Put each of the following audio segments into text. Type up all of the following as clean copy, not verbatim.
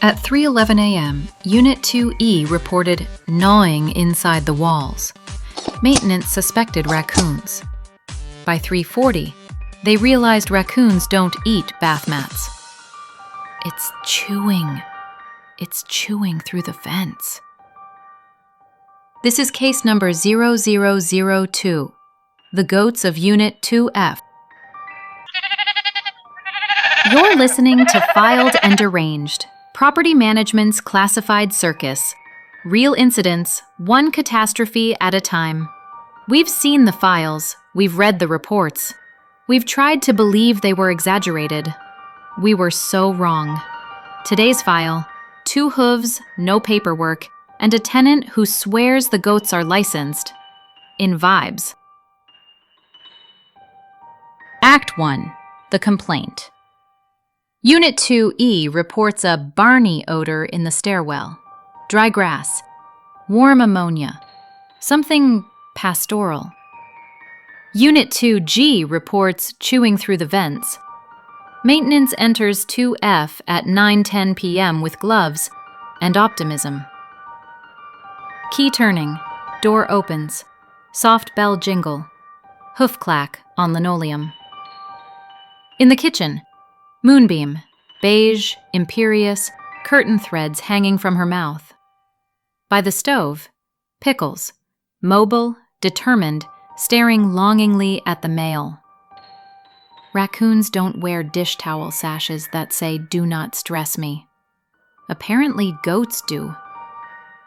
At 3:11 a.m., Unit 2E reported gnawing inside the walls. Maintenance suspected raccoons. By 3:40, they realized raccoons don't eat bath mats. It's chewing. It's chewing through the vents. This is case number 0002, the goats of Unit 2F. You're listening to Filed and Deranged, Property Management's Classified Circus. Real incidents, one catastrophe at a time. We've seen the files, we've read the reports. We've tried to believe they were exaggerated. We were so wrong. Today's file: 2 hooves, no paperwork, and a tenant who swears the goats are licensed. In Vibes. Act 1. The Complaint. Unit 2E reports a barny odor in the stairwell. Dry grass. Warm ammonia. Something pastoral. Unit 2G reports chewing through the vents. Maintenance enters 2F at 9:10 p.m. with gloves and optimism. Key turning. Door opens. Soft bell jingle. Hoof clack on linoleum. In the kitchen, Moonbeam, beige, imperious, curtain threads hanging from her mouth. By the stove, Pickles, mobile, determined, staring longingly at the mail. Raccoons don't wear dish towel sashes that say, "Do not stress me." Apparently goats do.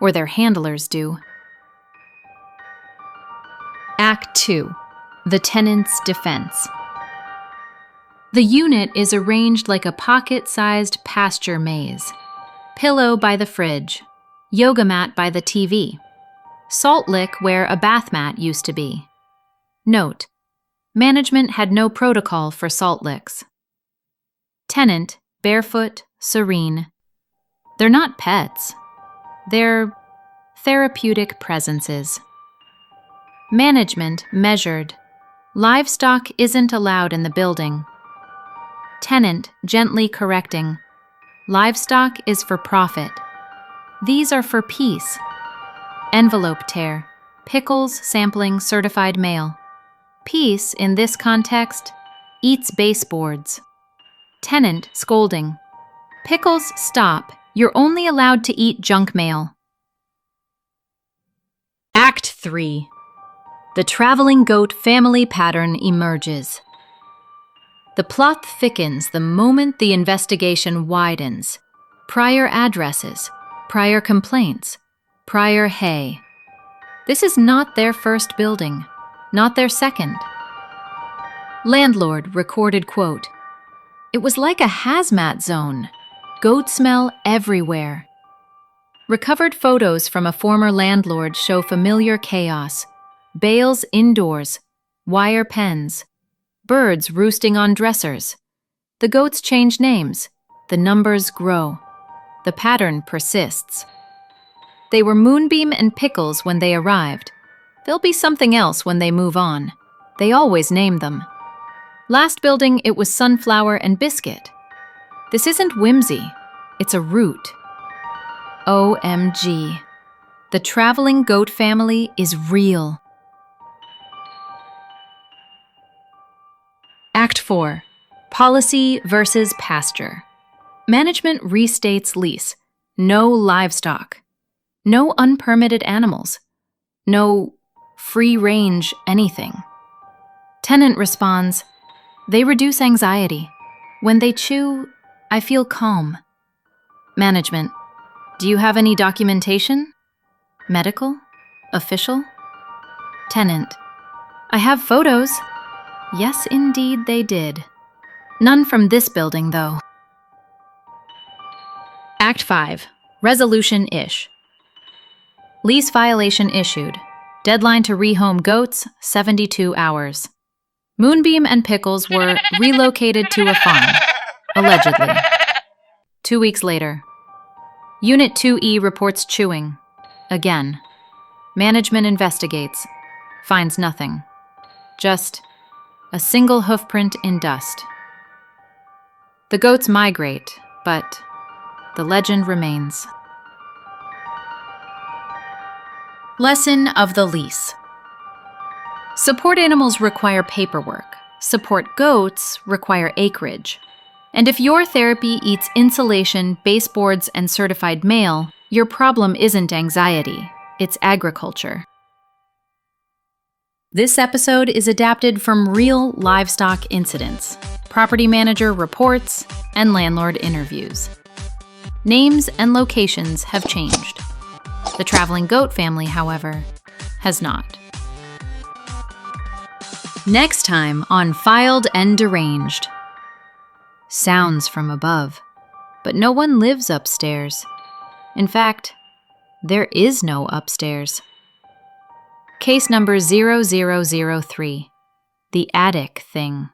Or their handlers do. Act 2. The Tenant's Defense. The unit is arranged like a pocket-sized pasture maze. Pillow by the fridge. Yoga mat by the TV. Salt lick where a bath mat used to be. Note: management had no protocol for salt licks. Tenant, barefoot, serene. They're not pets. They're therapeutic presences. Management measured. Livestock isn't allowed in the building. Tenant gently correcting. Livestock is for profit. These are for peace. Envelope tear. Pickles sampling certified mail. Peace, in this context, eats baseboards. Tenant scolding. Pickles, stop. You're only allowed to eat junk mail. Act 3. The traveling goat family pattern emerges. The plot thickens the moment the investigation widens. Prior addresses, prior complaints, prior hay. This is not their first building, not their second. Landlord recorded quote, "It was like a hazmat zone. Goat smell everywhere." Recovered photos from a former landlord show familiar chaos. Bales indoors, wire pens, birds roosting on dressers. The goats change names. The numbers grow. The pattern persists. They were Moonbeam and Pickles when they arrived. They'll be something else when they move on. They always name them. Last building, it was Sunflower and Biscuit. This isn't whimsy. It's a root. OMG. The traveling goat family is real. Act 4. Policy versus pasture. Management restates lease. No livestock. No unpermitted animals. No free-range anything. Tenant responds, "They reduce anxiety. When they chew, I feel calm." Management, "Do you have any documentation? Medical? Official?" Tenant, "I have photos." Yes, indeed, they did. None from this building, though. Act 5. Resolution-ish. Lease violation issued. Deadline to rehome goats, 72 hours. Moonbeam and Pickles were relocated to a farm, allegedly. 2 weeks later. Unit 2E reports chewing. Again. Management investigates. Finds nothing. Just a single hoofprint in dust. The goats migrate, but the legend remains. Lesson of the lease. Support animals require paperwork. Support goats require acreage. And if your therapy eats insulation, baseboards, and certified mail, your problem isn't anxiety, it's agriculture. This episode is adapted from real livestock incidents, property manager reports, and landlord interviews. Names and locations have changed. The traveling goat family, however, has not. Next time on Filed and Deranged. Sounds from above, but no one lives upstairs. In fact, there is no upstairs. Case number 0003, The Attic Thing.